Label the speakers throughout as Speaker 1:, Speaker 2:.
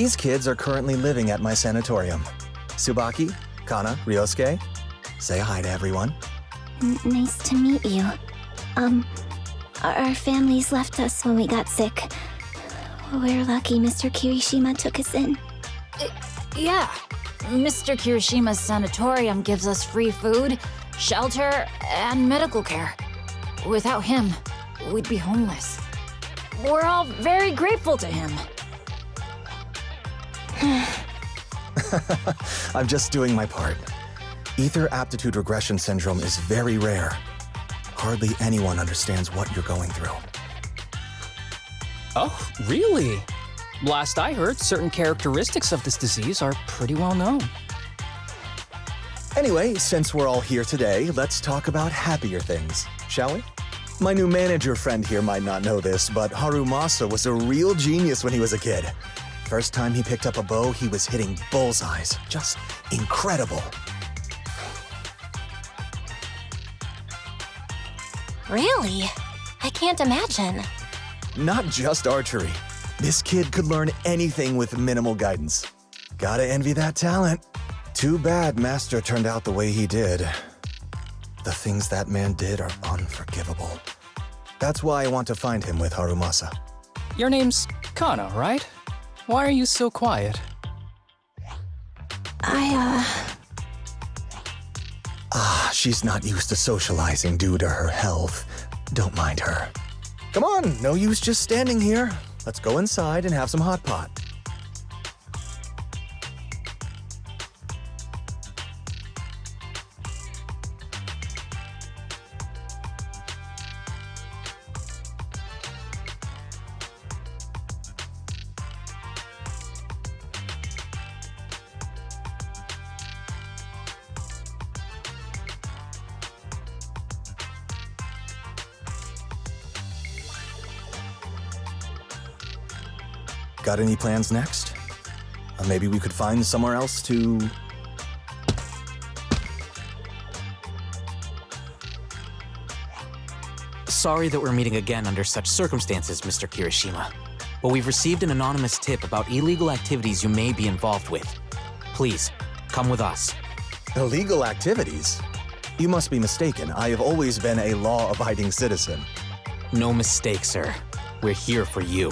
Speaker 1: These kids are currently living at my sanatorium. Tsubaki, Kana, Ryosuke, say hi to everyone.
Speaker 2: Nice to meet you. Our families left us when we got sick. We're lucky Mr. Kirishima took us in.
Speaker 3: Yeah. Mr. Kirishima's sanatorium gives us free food, shelter, and medical care. Without him, we'd be homeless. We're all very grateful to him.
Speaker 1: I'm just doing my part. Ether aptitude regression syndrome is very rare. Hardly anyone understands what you're going through.
Speaker 4: Oh, really? Last I heard, certain characteristics of this disease are pretty well known.
Speaker 1: Anyway, since we're all here today, let's talk about happier things, shall we? My new manager friend here might not know this, but Harumasa was a real genius when he was a kid. First time he picked up a bow, he was hitting bullseyes. Just incredible.
Speaker 2: Really? I can't imagine.
Speaker 1: Not just archery. This kid could learn anything with minimal guidance. Gotta envy that talent. Too bad Master turned out the way he did. The things that man did are unforgivable. That's why I want to find him with Harumasa.
Speaker 4: Your name's Kana, right? Why are you so quiet?
Speaker 1: She's not used to socializing due to her health. Don't mind her. Come on, no use just standing here. Let's go inside and have some hot pot. Got any plans next? Maybe we could find somewhere else to...
Speaker 5: Sorry that we're meeting again under such circumstances, Mr. Kirishima. But we've received an anonymous tip about illegal activities you may be involved with. Please, come with us.
Speaker 1: Illegal activities? You must be mistaken. I have always been a law-abiding citizen.
Speaker 5: No mistake, sir. We're here for you.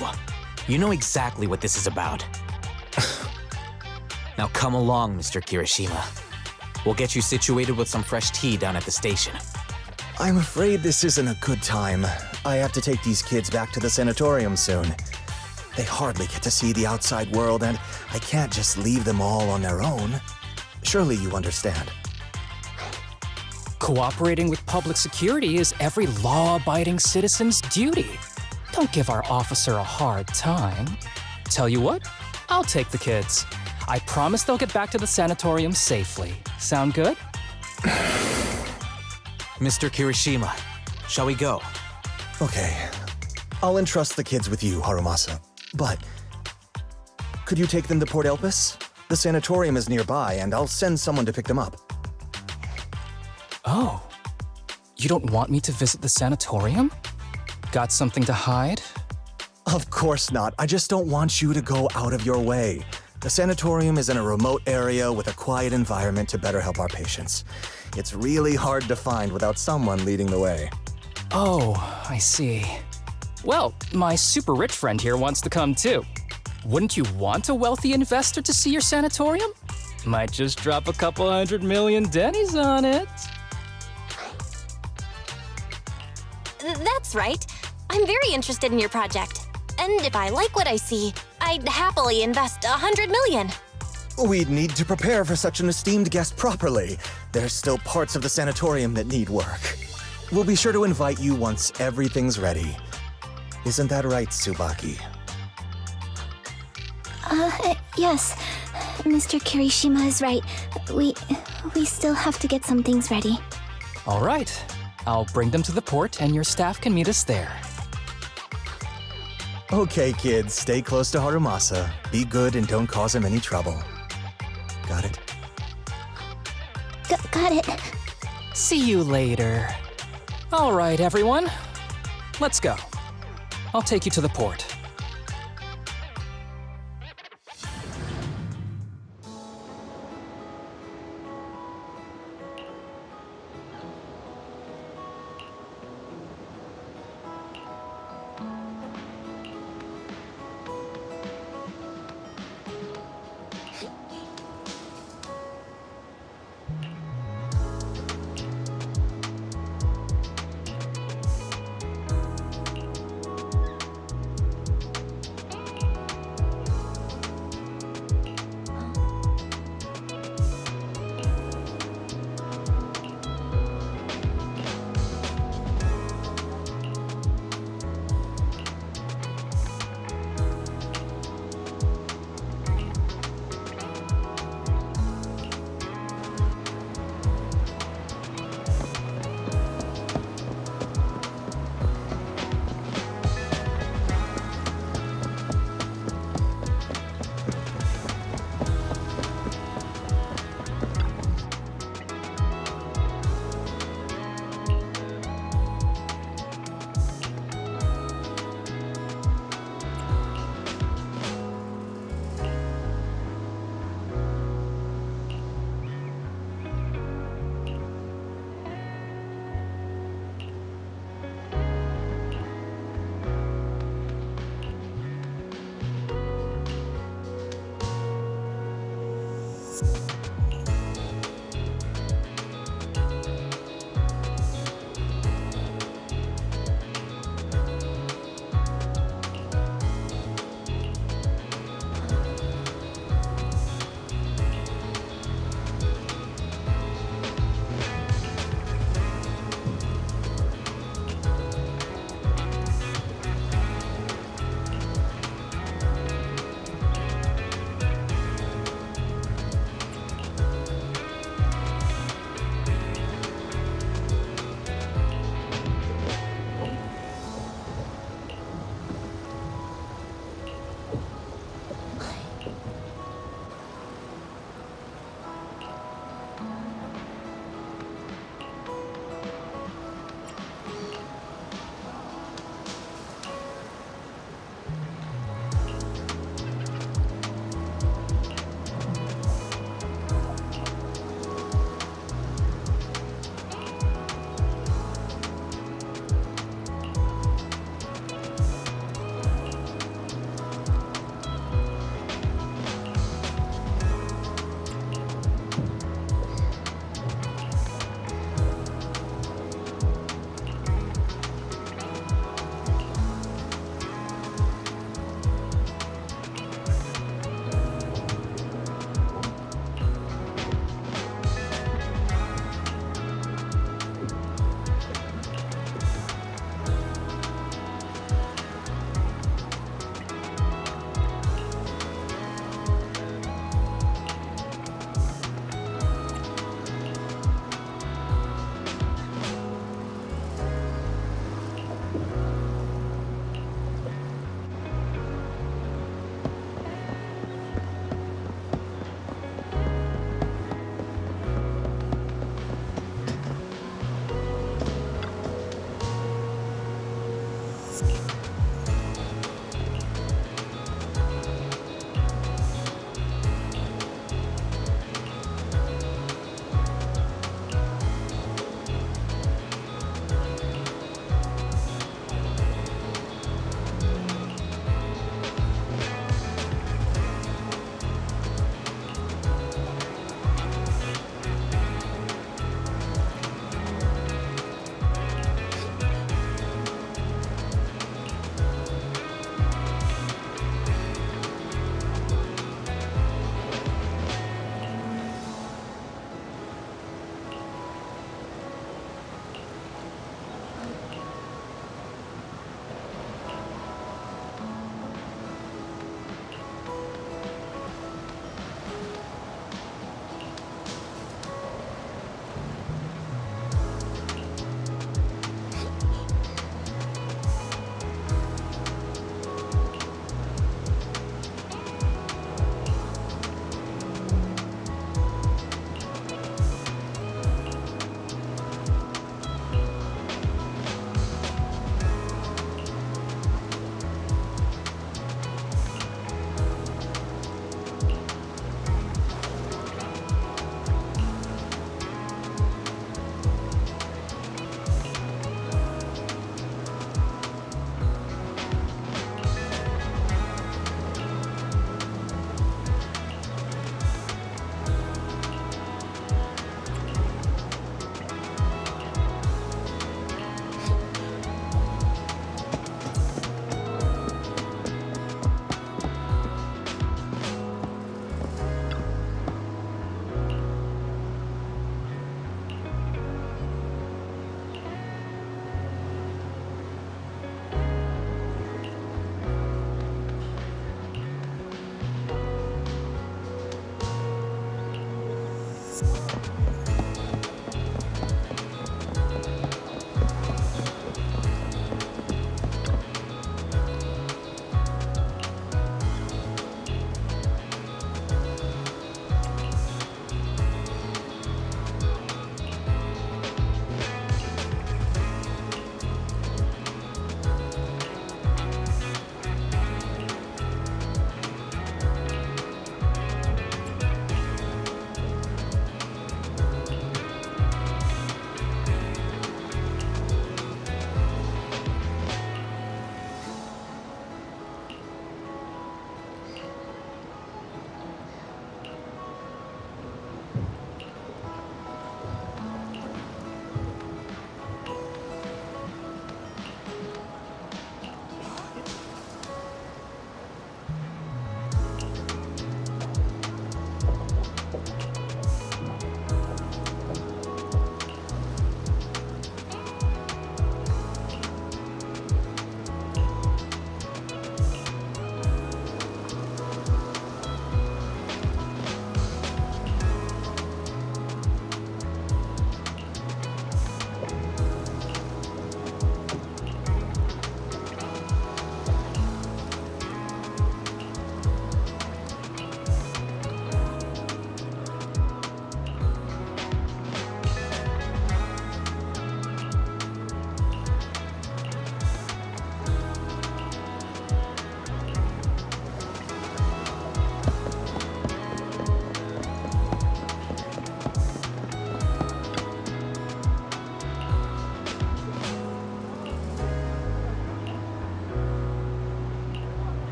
Speaker 5: You know exactly what this is about. Now come along, Mr. Kirishima. We'll get you situated with some fresh tea down at the station.
Speaker 1: I'm afraid this isn't a good time. I have to take these kids back to the sanatorium soon. They hardly get to see the outside world, and I can't just leave them all on their own. Surely you understand.
Speaker 4: Cooperating with public security is every law-abiding citizen's duty. Don't give our officer a hard time. Tell you what, I'll take the kids. I promise they'll get back to the sanatorium safely. Sound good?
Speaker 5: Mr. Kirishima, shall we go?
Speaker 1: Okay. I'll entrust the kids with you, Harumasa. But could you take them to Port Elpis? The sanatorium is nearby, and I'll send someone to pick them up.
Speaker 4: Oh. You don't want me to visit the sanatorium? Got something to hide?
Speaker 1: Of course not. I just don't want you to go out of your way. The sanatorium is in a remote area with a quiet environment to better help our patients. It's really hard to find without someone leading the way.
Speaker 4: Oh, I see. Well, my super rich friend here wants to come too. Wouldn't you want a wealthy investor to see your sanatorium? Might just drop a couple $100 million dennies on it.
Speaker 2: That's right. I'm very interested in your project. And if I like what I see, I'd happily invest $100 million.
Speaker 1: We'd need to prepare for such an esteemed guest properly. There's still parts of the sanatorium that need work. We'll be sure to invite you once everything's ready. Isn't that right, Tsubaki?
Speaker 2: Yes. Mr. Kirishima is right. We still have to get some things ready.
Speaker 4: All right. I'll bring them to the port and your staff can meet us there.
Speaker 1: Okay, kids, stay close to Harumasa. Be good and don't cause him any trouble. Got it?
Speaker 2: Got it.
Speaker 4: See you later. All right, everyone. Let's go. I'll take you to the port.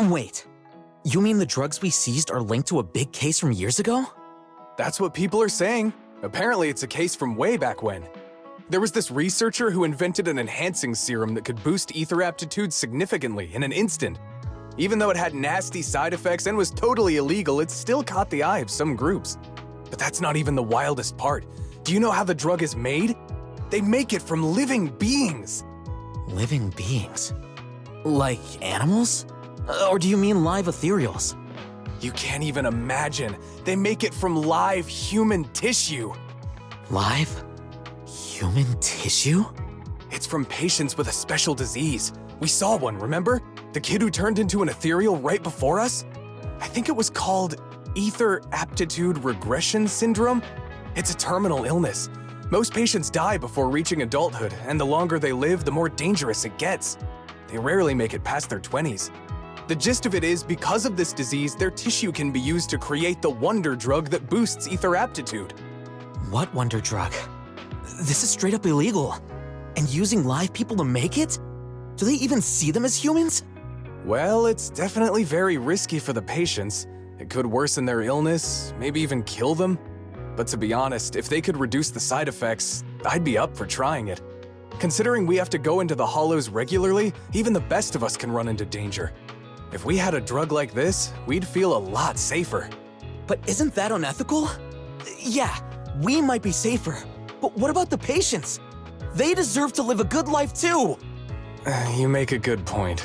Speaker 5: Wait, you mean the drugs we seized are linked to a big case from years ago?
Speaker 6: That's what people are saying. Apparently it's a case from way back when. There was this researcher who invented an enhancing serum that could boost ether aptitude significantly in an instant. Even though it had nasty side effects and was totally illegal, it still caught the eye of some groups. But that's not even the wildest part. Do you know how the drug is made? They make it from living beings.
Speaker 5: Living beings? Like animals? Or do you mean live ethereals?
Speaker 6: You can't even imagine. They make it from live human tissue.
Speaker 5: Live? Human tissue?
Speaker 6: It's from patients with a special disease. We saw one, remember? The kid who turned into an ethereal right before us? I think it was called ether aptitude regression syndrome. It's a terminal illness. Most patients die before reaching adulthood, and the longer they live, the more dangerous it gets. They rarely make it past their 20s. The gist of it is, because of this disease, their tissue can be used to create the wonder drug that boosts ether aptitude.
Speaker 5: What wonder drug? This is straight up illegal. And using live people to make it? Do they even see them as humans?
Speaker 6: Well, it's definitely very risky for the patients. It could worsen their illness, maybe even kill them. But to be honest, if they could reduce the side effects, I'd be up for trying it. Considering we have to go into the hollows regularly, even the best of us can run into danger. If we had a drug like this, we'd feel a lot safer.
Speaker 5: But isn't that unethical? Yeah, we might be safer, but what about the patients? They deserve to live a good life too!
Speaker 6: You make a good point.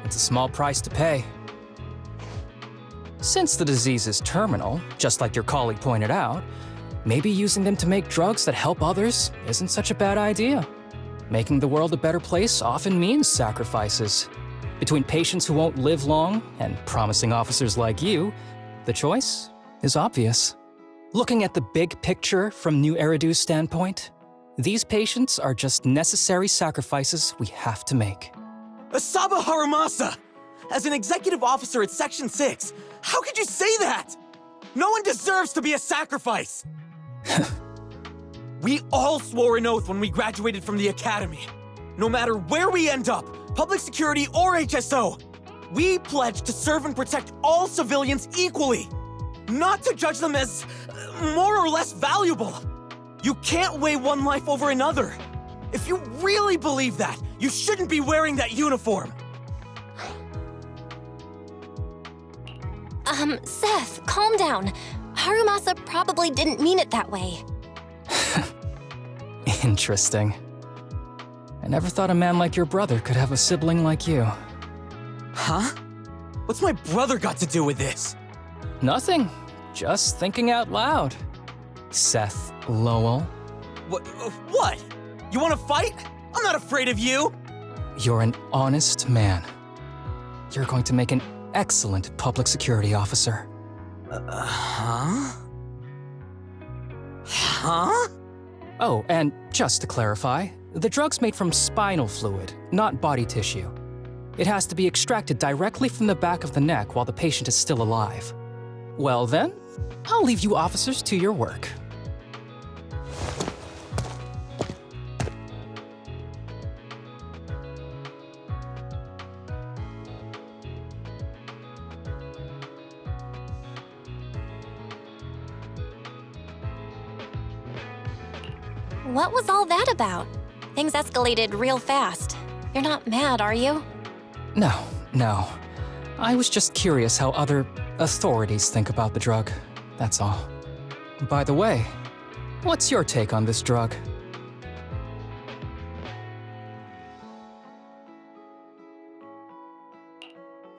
Speaker 4: It's a small price to pay. Since the disease is terminal, just like your colleague pointed out, maybe using them to make drugs that help others isn't such a bad idea. Making the world a better place often means sacrifices. Between patients who won't live long and promising officers like you, the choice is obvious. Looking at the big picture from New Eridu's standpoint, these patients are just necessary sacrifices we have to make.
Speaker 5: Asaba Harumasa! As an executive officer at Section 6, how could you say that? No one deserves to be a sacrifice! We all swore an oath when we graduated from the academy. No matter where we end up, public security or HSO, we pledge to serve and protect all civilians equally, not to judge them as more or less valuable. You can't weigh one life over another. If you really believe that, you shouldn't be wearing that uniform.
Speaker 2: Seth, calm down. Harumasa probably didn't mean it that way.
Speaker 4: Interesting. I never thought a man like your brother could have a sibling like you.
Speaker 5: Huh? What's my brother got to do with this?
Speaker 4: Nothing. Just thinking out loud. Seth Lowell.
Speaker 5: What? You want to fight? I'm not afraid of you!
Speaker 4: You're an honest man. You're going to make an excellent public security officer.
Speaker 5: Huh? Huh?
Speaker 4: Oh, and just to clarify, the drug's made from spinal fluid, not body tissue. It has to be extracted directly from the back of the neck while the patient is still alive. Well then, I'll leave you officers to your work.
Speaker 2: What was all that about? Things escalated real fast. You're not mad, are you?
Speaker 4: No. I was just curious how other authorities think about the drug, that's all. By the way, what's your take on this drug?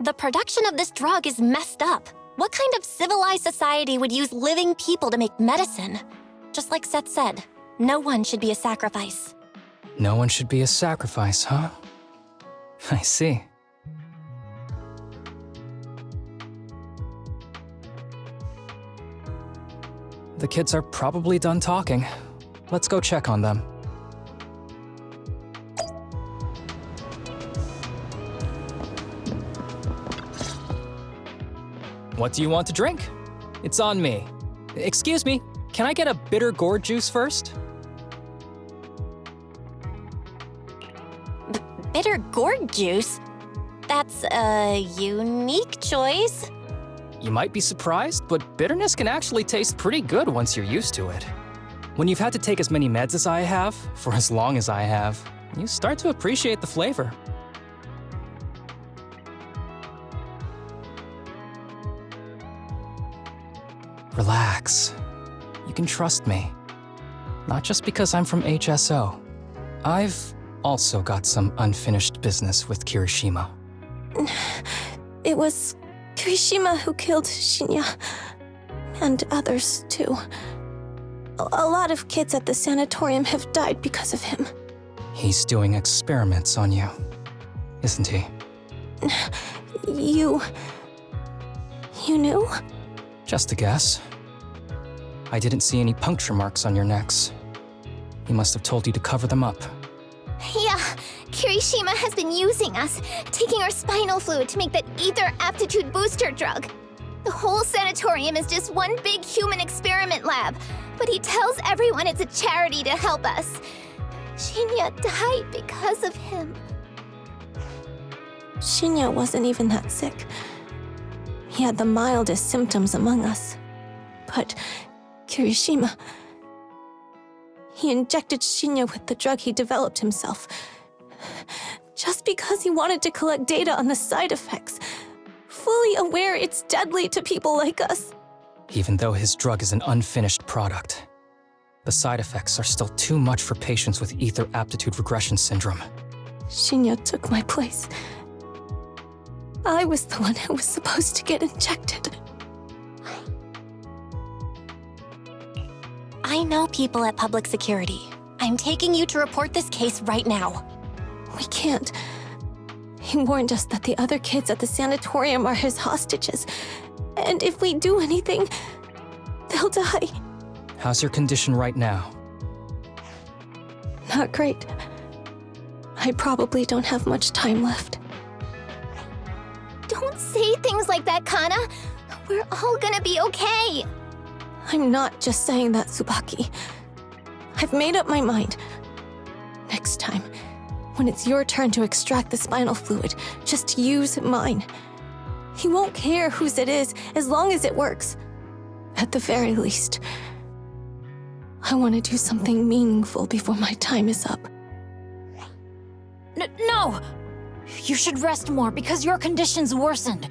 Speaker 2: The production of this drug is messed up. What kind of civilized society would use living people to make medicine? Just like Seth said, no one should be a sacrifice.
Speaker 4: No one should be a sacrifice, huh? I see. The kids are probably done talking. Let's go check on them. What do you want to drink? It's on me. Excuse me, can I get a bitter gourd juice first?
Speaker 2: Bitter gourd juice? That's a unique choice.
Speaker 4: You might be surprised, but bitterness can actually taste pretty good once you're used to it. When you've had to take as many meds as I have, for as long as I have, you start to appreciate the flavor. Relax. You can trust me. Not just because I'm from HSO. I've also got some unfinished business with Kirishima.
Speaker 2: It was Kirishima who killed Shinya. And others, too. A lot of kids at the sanatorium have died because of him.
Speaker 4: He's doing experiments on you, isn't he?
Speaker 2: You knew?
Speaker 4: Just a guess. I didn't see any puncture marks on your necks. He must have told you to cover them up.
Speaker 7: Yeah, Kirishima has been using us, taking our spinal fluid to make that ether aptitude booster drug. The whole sanatorium is just one big human experiment lab, but he tells everyone it's a charity to help us. Shinya died because of him.
Speaker 2: Shinya wasn't even that sick. He had the mildest symptoms among us. But Kirishima... he injected Shinya with the drug he developed himself. Just because he wanted to collect data on the side effects, fully aware it's deadly to people like us.
Speaker 4: Even though his drug is an unfinished product, the side effects are still too much for patients with ether aptitude regression syndrome.
Speaker 2: Shinya took my place. I was the one who was supposed to get injected. I know people at public security. I'm taking you to report this case right now. We can't. He warned us that the other kids at the sanatorium are his hostages. And if we do anything, they'll die.
Speaker 4: How's your condition right now?
Speaker 2: Not great. I probably don't have much time left.
Speaker 7: Don't say things like that, Kana. We're all gonna be okay.
Speaker 2: I'm not just saying that, Tsubaki. I've made up my mind. Next time, when it's your turn to extract the spinal fluid, just use mine. He won't care whose it is, as long as it works. At the very least, I want to do something meaningful before my time is up.
Speaker 3: No! You should rest more because your condition's worsened.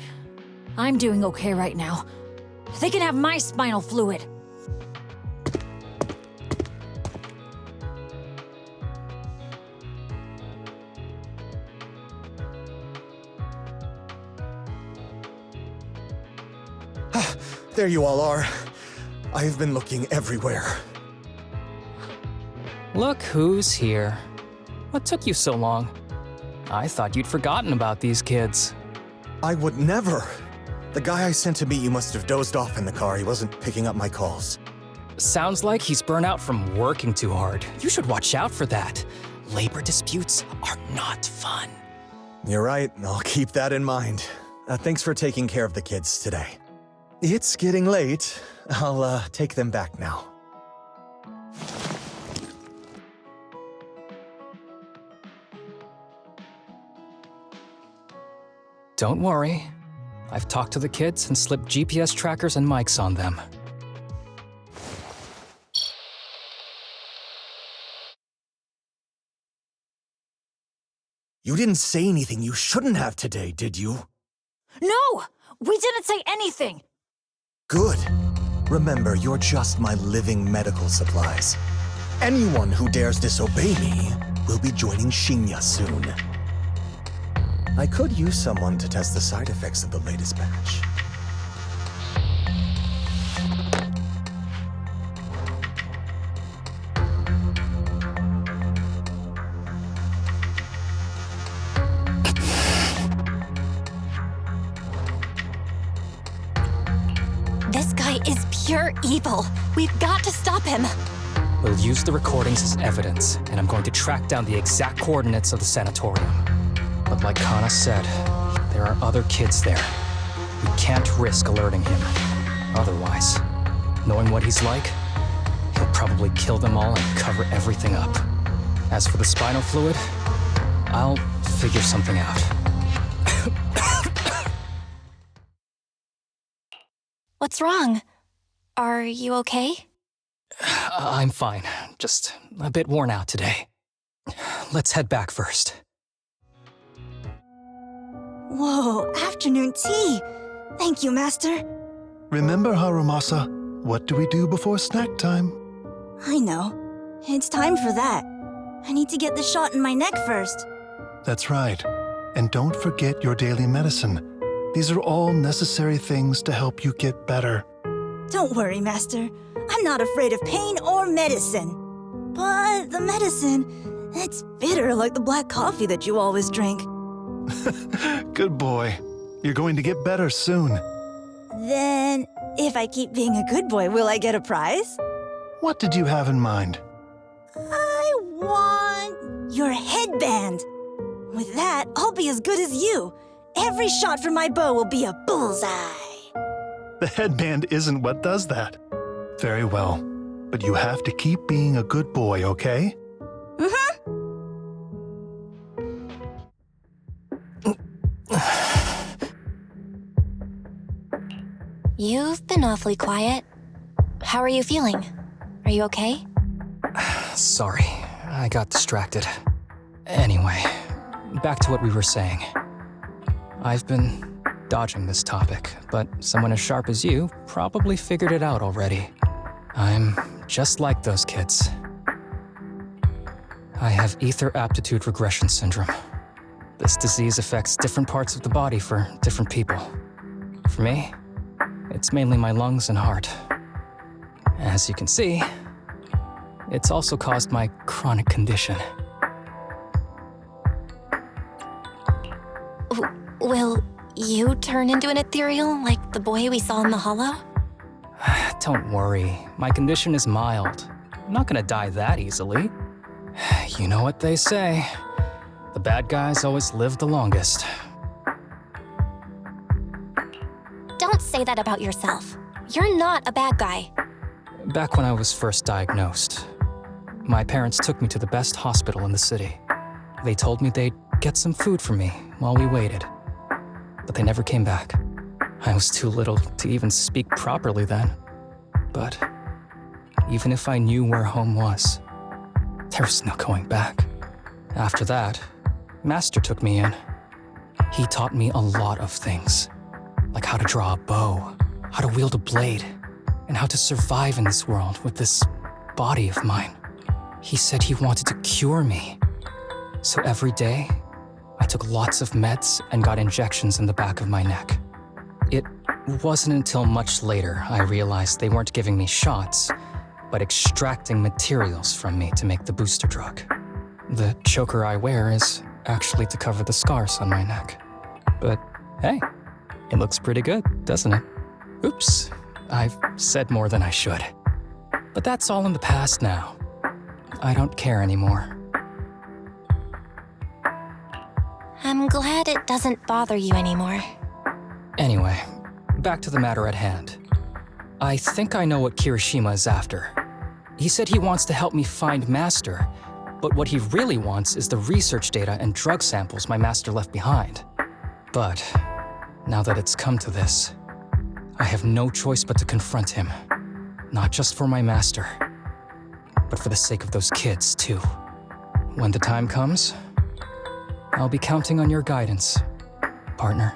Speaker 3: I'm doing okay right now. They can have my spinal fluid.
Speaker 1: There you all are. I've been looking everywhere.
Speaker 4: Look who's here. What took you so long? I thought you'd forgotten about these kids.
Speaker 1: I would never. The guy I sent to meet you must have dozed off in the car. He wasn't picking up my calls.
Speaker 4: Sounds like he's burnt out from working too hard. You should watch out for that. Labor disputes are not fun.
Speaker 1: You're right. I'll keep that in mind. Thanks for taking care of the kids today. It's getting late. I'll take them back now.
Speaker 4: Don't worry. I've talked to the kids and slipped GPS trackers and mics on them.
Speaker 1: You didn't say anything you shouldn't have today, did you?
Speaker 3: No! We didn't say anything!
Speaker 1: Good. Remember, you're just my living medical supplies. Anyone who dares disobey me will be joining Shinya soon. I could use someone to test the side effects of the latest batch.
Speaker 2: This guy is pure evil. We've got to stop him.
Speaker 4: We'll use the recordings as evidence, and I'm going to track down the exact coordinates of the sanatorium. But like Kana said, there are other kids there. We can't risk alerting him. Otherwise, knowing what he's like, he'll probably kill them all and cover everything up. As for the spinal fluid, I'll figure something out.
Speaker 2: What's wrong? Are you okay?
Speaker 4: I'm fine, just a bit worn out today. Let's head back first.
Speaker 8: Whoa, afternoon tea! Thank you, Master.
Speaker 9: Remember, Harumasa, what do we do before snack time?
Speaker 8: I know. It's time for that. I need to get the shot in my neck first.
Speaker 9: That's right. And don't forget your daily medicine. These are all necessary things to help you get better.
Speaker 8: Don't worry, Master. I'm not afraid of pain or medicine. But the medicine, it's bitter like the black coffee that you always drink.
Speaker 9: Good boy. You're going to get better soon.
Speaker 8: Then, if I keep being a good boy, will I get a prize?
Speaker 9: What did you have in mind?
Speaker 8: I want your headband. With that, I'll be as good as you. Every shot from my bow will be a bullseye.
Speaker 9: The headband isn't what does that. Very well. But you have to keep being a good boy, okay?
Speaker 2: You've been awfully quiet. How are you feeling? Are you okay?
Speaker 4: Sorry, I got distracted. Anyway, back to what we were saying. I've been dodging this topic, but someone as sharp as you probably figured it out already. I'm just like those kids. I have ether aptitude regression syndrome. This disease affects different parts of the body for different people. For me, it's mainly my lungs and heart. As you can see, it's also caused my chronic condition.
Speaker 2: Will you turn into an ethereal like the boy we saw in the hollow?
Speaker 4: Don't worry, my condition is mild. I'm not gonna die that easily. You know what they say, the bad guys always live the longest.
Speaker 2: Don't say that about yourself. You're not a bad guy.
Speaker 4: Back when I was first diagnosed, my parents took me to the best hospital in the city. They told me they'd get some food for me while we waited. But they never came back. I was too little to even speak properly then. But even if I knew where home was, there was no going back. After that, Master took me in. He taught me a lot of things, like how to draw a bow, how to wield a blade, and how to survive in this world with this body of mine. He said he wanted to cure me. So every day, I took lots of meds and got injections in the back of my neck. It wasn't until much later I realized they weren't giving me shots, but extracting materials from me to make the booster drug. The choker I wear is actually to cover the scars on my neck. But hey, it looks pretty good, doesn't it? Oops, I've said more than I should. But that's all in the past now. I don't care anymore.
Speaker 2: I'm glad it doesn't bother you anymore.
Speaker 4: Anyway, back to the matter at hand. I think I know what Kirishima is after. He said he wants to help me find Master, but what he really wants is the research data and drug samples my master left behind. But now that it's come to this, I have no choice but to confront him. Not just for my master, but for the sake of those kids, too. When the time comes, I'll be counting on your guidance, partner.